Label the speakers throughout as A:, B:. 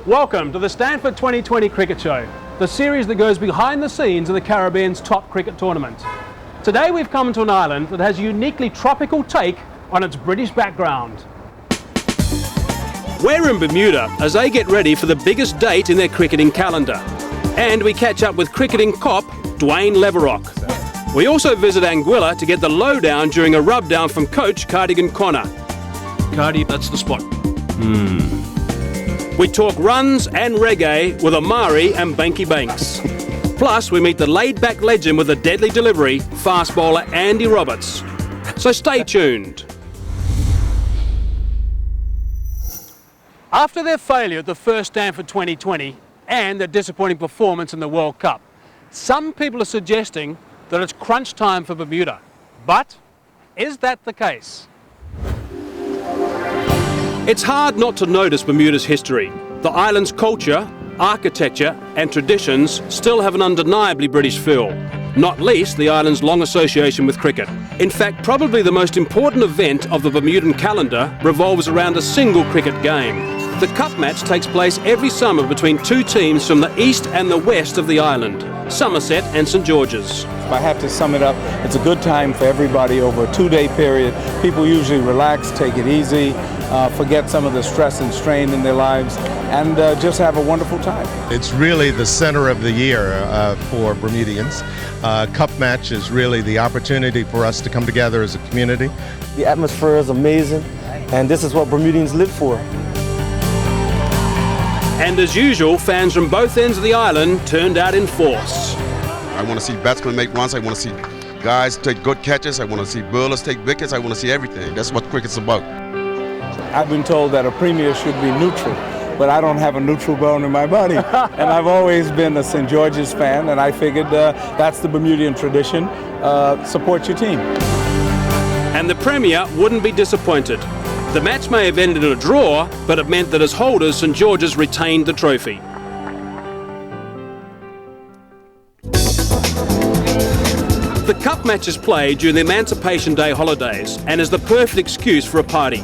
A: Welcome to the Stanford 2020 Cricket Show, the series that goes behind the scenes of the Caribbean's top cricket tournament. Today we've come to an island that has a uniquely tropical take on its British background. We're in Bermuda as they get ready for the biggest date in their cricketing calendar. And we catch up with cricketing cop Dwayne Leverock. We also visit Anguilla to get the lowdown during a rub-down from coach Cardigan Connor. Cardi, that's the spot. We talk runs and reggae with Amari and Banky Banks. Plus, we meet the laid-back legend with a deadly delivery, fast bowler Andy Roberts. So stay tuned. After their failure at the first Stanford 2020 and their disappointing performance in the World Cup, some people are suggesting that it's crunch time for Bermuda. But is that the case? It's hard not to notice Bermuda's history. The island's culture, architecture and traditions still have an undeniably British feel, not least the island's long association with cricket. In fact, probably the most important event of the Bermudan calendar revolves around a single cricket game. The Cup match takes place every summer between two teams from the east and the west of the island, Somerset and St George's.
B: If I have to sum it up, it's a good time for everybody over a 2-day period. People usually relax, take it easy, forget some of the stress and strain in their lives, and just have a wonderful time.
C: It's really the center of the year for Bermudians. Cup match is really the opportunity for us to come together as a community.
D: The atmosphere is amazing, and this is what Bermudians live for.
A: And as usual, fans from both ends of the island turned out in force.
E: I want to see batsmen make runs. I want to see guys take good catches. I want to see bowlers take wickets. I want to see everything. That's what cricket's about.
B: I've been told that a premier should be neutral, but I don't have a neutral bone in my body. And I've always been a St. George's fan, and I figured that's the Bermudian tradition. Support your team.
A: And the premier wouldn't be disappointed. The match may have ended in a draw, but it meant that as holders, St George's retained the trophy. The Cup match is played during the Emancipation Day holidays and is the perfect excuse for a party.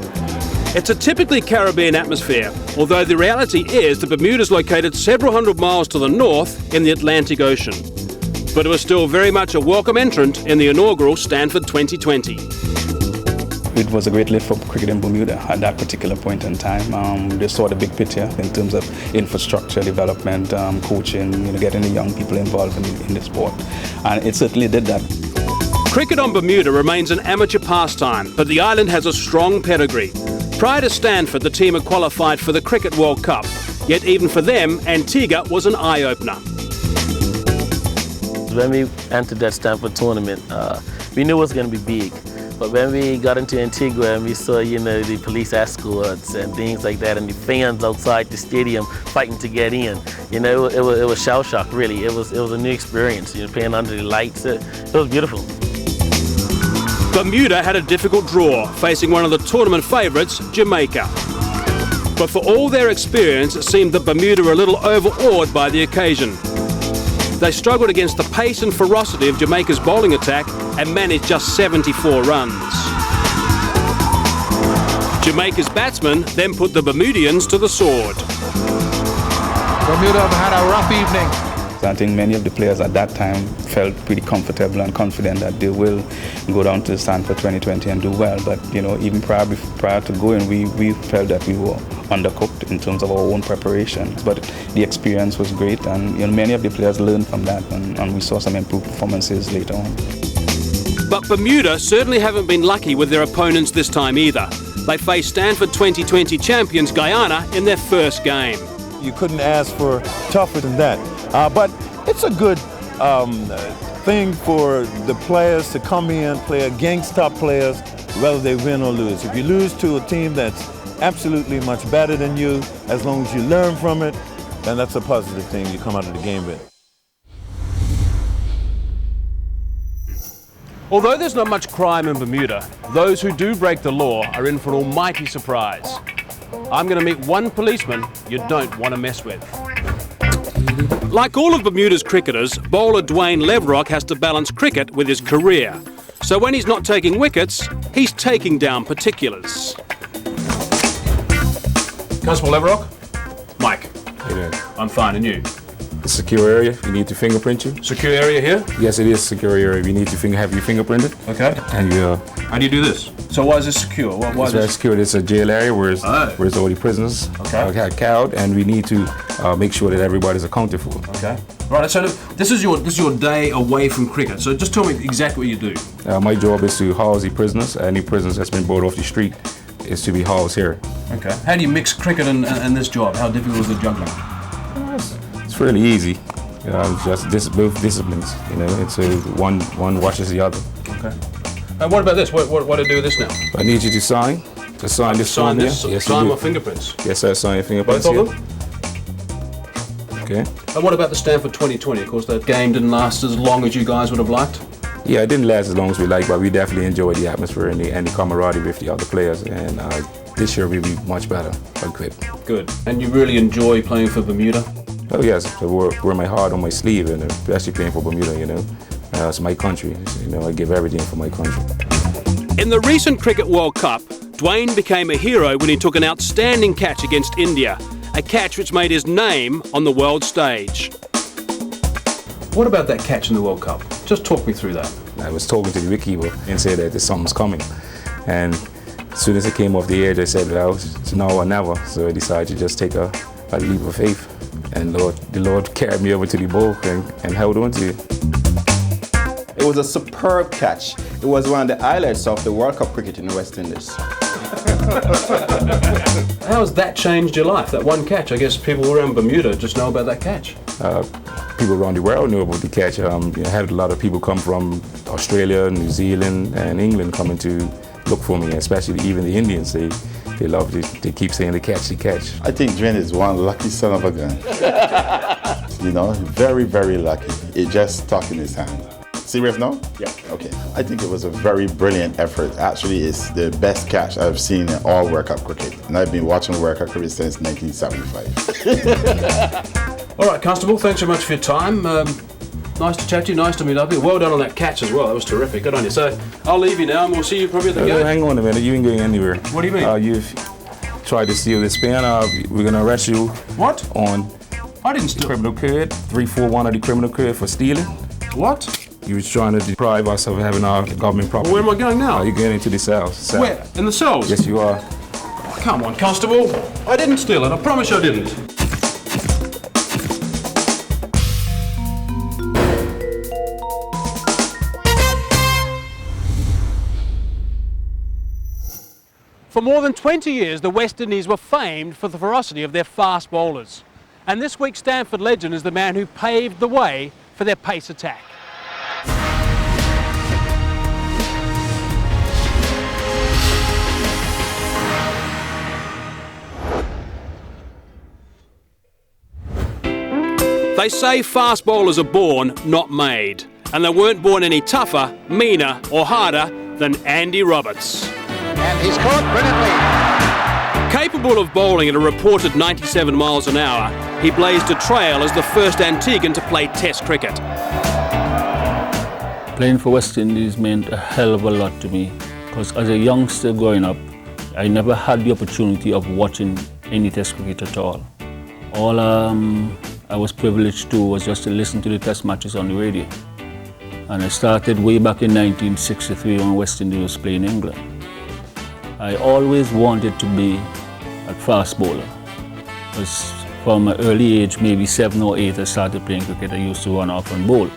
A: It's a typically Caribbean atmosphere, although the reality is that Bermuda is located several hundred miles to the north in the Atlantic Ocean. But it was still very much a welcome entrant in the inaugural Stanford 2020.
F: It was a great lift for cricket in Bermuda at that particular point in time. They saw the big picture in terms of infrastructure development, coaching, getting the young people involved in the sport, and it certainly did that.
A: Cricket on Bermuda remains an amateur pastime, but the island has a strong pedigree. Prior to Stanford, the team had qualified for the Cricket World Cup, yet even for them, Antigua was an eye-opener.
D: When we entered that Stanford tournament, we knew it was going to be big. But when we got into Antigua and we saw, the police escorts and things like that, and the fans outside the stadium fighting to get in, it was shell shock, really. It was a new experience, playing under the lights. It was beautiful.
A: Bermuda had a difficult draw, facing one of the tournament favourites, Jamaica. But for all their experience, it seemed that Bermuda were a little overawed by the occasion. They struggled against the pace and ferocity of Jamaica's bowling attack and managed just 74 runs. Jamaica's batsmen then put the Bermudians to the sword.
G: Bermuda have had a rough evening.
F: I think many of the players at that time felt pretty comfortable and confident that they will go down to Stanford 2020 and do well. But even prior to going, we felt that we were undercooked in terms of our own preparation. But the experience was great, and many of the players learned from that, and we saw some improved performances later on.
A: But Bermuda certainly haven't been lucky with their opponents this time either. They faced Stanford 2020 champions Guyana in their first game.
H: You couldn't ask for tougher than that. But it's a good thing for the players to come in, play against top players, whether they win or lose. If you lose to a team that's absolutely much better than you, as long as you learn from it, then that's a positive thing you come out of the game with.
A: Although there's not much crime in Bermuda, those who do break the law are in for an almighty surprise. I'm going to meet one policeman you don't want to mess with. Like all of Bermuda's cricketers, bowler Dwayne Leverock has to balance cricket with his career. So when he's not taking wickets, he's taking down particulars. Constable Leverock, Mike.
I: How you doing?
A: I'm fine, and you?
I: It's a secure area. You need to fingerprint you.
A: Secure area here?
I: Yes, it is a secure area. You need to have you fingerprinted.
A: Okay.
I: And you.
A: How do you do this? So why is this secure? Why
I: It's
A: is
I: very
A: this?
I: secure. It's a jail area where all the prisoners are cowed, and we need to make sure that everybody's accounted for.
A: Okay. Right. So this is your day away from cricket. So just tell me exactly what you do.
I: My job is to house the prisoners. Any prisoners that's been brought off the street is to be housed here.
A: Okay. How do you mix cricket and this job? How difficult is the juggling?
I: It's fairly easy. Just both disciplines. You know, it's one watches the other.
A: Okay. And what about this? What do I do with this now?
I: I need you to sign this form here. Yes,
A: sign my fingerprints.
I: Yes, sir. Sign your fingerprints.
A: Both of them?
I: Okay.
A: And what about the Stanford 2020? Of course, that game didn't last as long as you guys would have liked.
I: Yeah, it didn't last as long as we liked, but we definitely enjoyed the atmosphere and the camaraderie with the other players. And this year will be much better. I quit.
A: Good. And you really enjoy playing for Bermuda?
I: Oh yes, I wear my heart on my sleeve, and especially playing for Bermuda. You know, it's my country. You know, I give everything for my country.
A: In the recent Cricket World Cup, Dwayne became a hero when he took an outstanding catch against India, a catch which made his name on the world stage. What about that catch in the World Cup? Just talk me through that.
I: I was talking to the wicketkeeper and said that something's coming, and as soon as it came off the edge, I said, well, it's now or never. So I decided to just take a leap of faith, and the Lord carried me over to the ball and held on to it.
J: It was a superb catch. It was one of the highlights of the World Cup cricket in the West Indies.
A: How has that changed your life, that one catch? I guess people around Bermuda just know about that catch.
I: People around the world knew about the catch. I had a lot of people come from Australia, New Zealand, and England coming to look for me, especially even the Indians. They love it. They keep saying the catch, the catch.
K: I think Dwayne is one lucky son of a gun. You know, very, very lucky. It just stuck in his hand. Serious now?
J: Yeah.
K: Okay. I think it was a very brilliant effort. Actually, it's the best catch I've seen in all World Cup cricket. And I've been watching World Cup cricket since 1975.
A: All right, Constable, thanks so much for your time. Nice to chat to you, nice to meet up. Well done on that catch as well, that was terrific. Good on you. So I'll leave you now and we'll see you probably at the game.
I: Hang on a minute, you ain't going anywhere.
A: What do you mean?
I: You've tried to steal this pen. We're going to arrest you.
A: What?
I: On
A: I didn't steal.
I: Criminal code, 341 of the criminal code for stealing.
A: What?
I: You was trying to deprive us of having our government property.
A: Where am I going now?
I: You're going into the cells.
A: Where? In the cells?
I: Yes, you are.
A: Oh, come on, Constable. I didn't steal it. I promise I didn't. For more than 20 years, the West Indies were famed for the ferocity of their fast bowlers. And this week's Stanford legend is the man who paved the way for their pace attack. They say fast bowlers are born, not made. And they weren't born any tougher, meaner or harder than Andy Roberts.
G: And he's caught brilliantly.
A: Capable of bowling at a reported 97 miles an hour, he blazed a trail as the first Antiguan to play Test cricket.
L: Playing for West Indies meant a hell of a lot to me, because as a youngster growing up, I never had the opportunity of watching any Test cricket at all. All I was privileged to was just to listen to the Test matches on the radio. And I started way back in 1963 when West Indies was playing England. I always wanted to be a fast bowler. Because from an early age, maybe 7 or 8, I started playing cricket. I used to run off and bowl.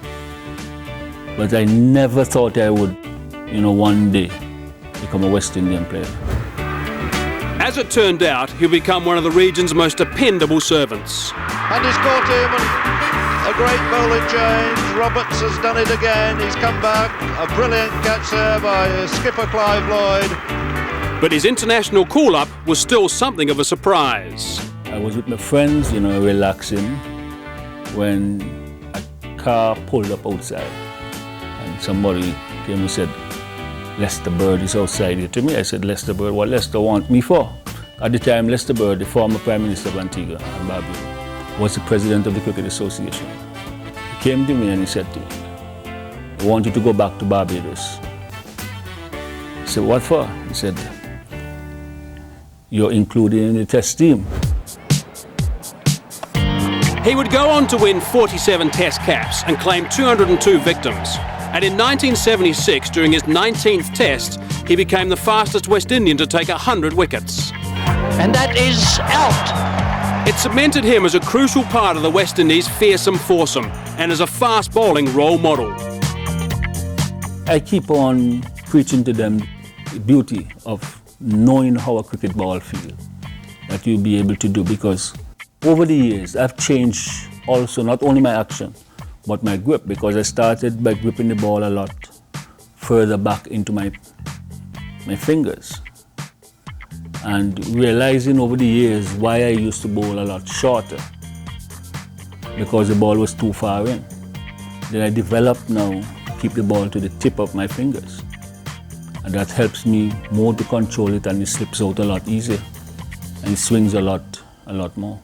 L: But I never thought I would, one day become a West Indian player.
A: As it turned out, he'll become one of the region's most dependable servants.
G: And he's caught him, and a great bowling change. Roberts has done it again. He's come back. A brilliant catch there by skipper Clive Lloyd.
A: But his international call-up was still something of a surprise.
L: I was with my friends, relaxing, when a car pulled up outside. And somebody came and said, Lester Bird is outside here to me. I said, Lester Bird, what Lester want me for? At the time, Lester Bird, the former Prime Minister of Antigua and Barbuda, was the president of the Cricket Association. He came to me and he said to me, I want you to go back to Barbados. I said, what for? He said, you're included in the Test team.
A: He would go on to win 47 Test caps and claim 202 victims. And in 1976, during his 19th Test, he became the fastest West Indian to take 100 wickets.
G: And that is out.
A: It cemented him as a crucial part of the West Indies' fearsome foursome and as a fast bowling role model.
L: I keep on preaching to them the beauty of knowing how a cricket ball feels, that you'll be able to do, because over the years I've changed also not only my action but my grip, because I started by gripping the ball a lot further back into my fingers, and realizing over the years why I used to bowl a lot shorter, because the ball was too far in. Then I developed now to keep the ball to the tip of my fingers, and that helps me more to control it, and it slips out a lot easier and it swings a lot more.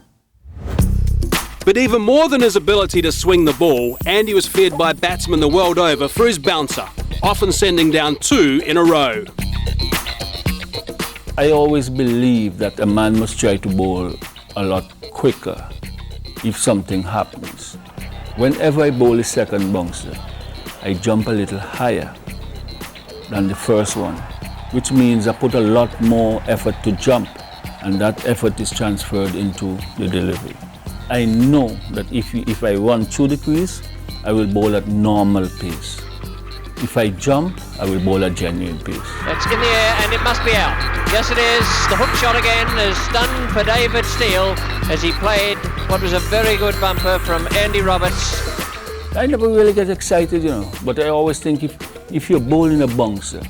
A: But even more than his ability to swing the ball, Andy was feared by batsmen the world over for his bouncer, often sending down 2 in a row.
L: I always believe that a man must try to bowl a lot quicker if something happens. Whenever I bowl a second bouncer, I jump a little higher than the first one, which means I put a lot more effort to jump, and that effort is transferred into the delivery. I know that if I run through the crease, I will bowl at normal pace. If I jump, I will bowl at genuine pace.
G: It's in the air and it must be out. Yes it is. The hook shot again is done for David Steele as he played what was a very good bumper from Andy Roberts.
L: I never really get excited, but I always think if you're bowling a bouncer,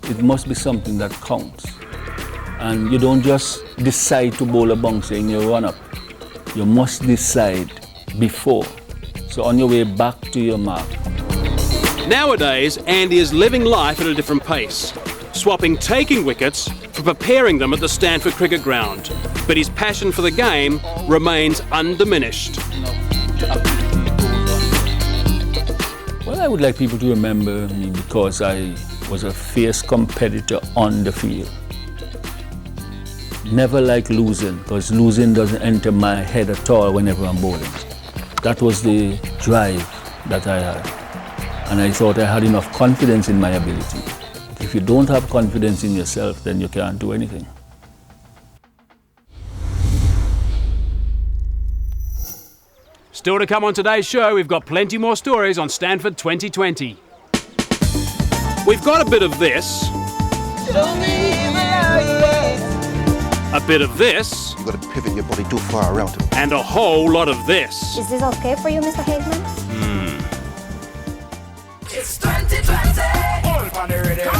L: it must be something that counts. And you don't just decide to bowl a bouncer in your run-up. You must decide before, so on your way back to your mark.
A: Nowadays, Andy is living life at a different pace, swapping taking wickets for preparing them at the Stanford cricket ground. But his passion for the game remains undiminished.
L: Well, I would like people to remember me because I was a fierce competitor on the field. Never like losing, because losing doesn't enter my head at all whenever I'm bowling. That was the drive that I had. And I thought I had enough confidence in my ability. If you don't have confidence in yourself, then you can't do anything.
A: Still to come on today's show, we've got plenty more stories on Stanford 2020. We've got a bit of this. A bit of this.
M: You've got to pivot your body too far around him.
A: And a whole lot of this.
N: Is this okay for you, Mr. Hagman?
O: It's 2020. All on the radio.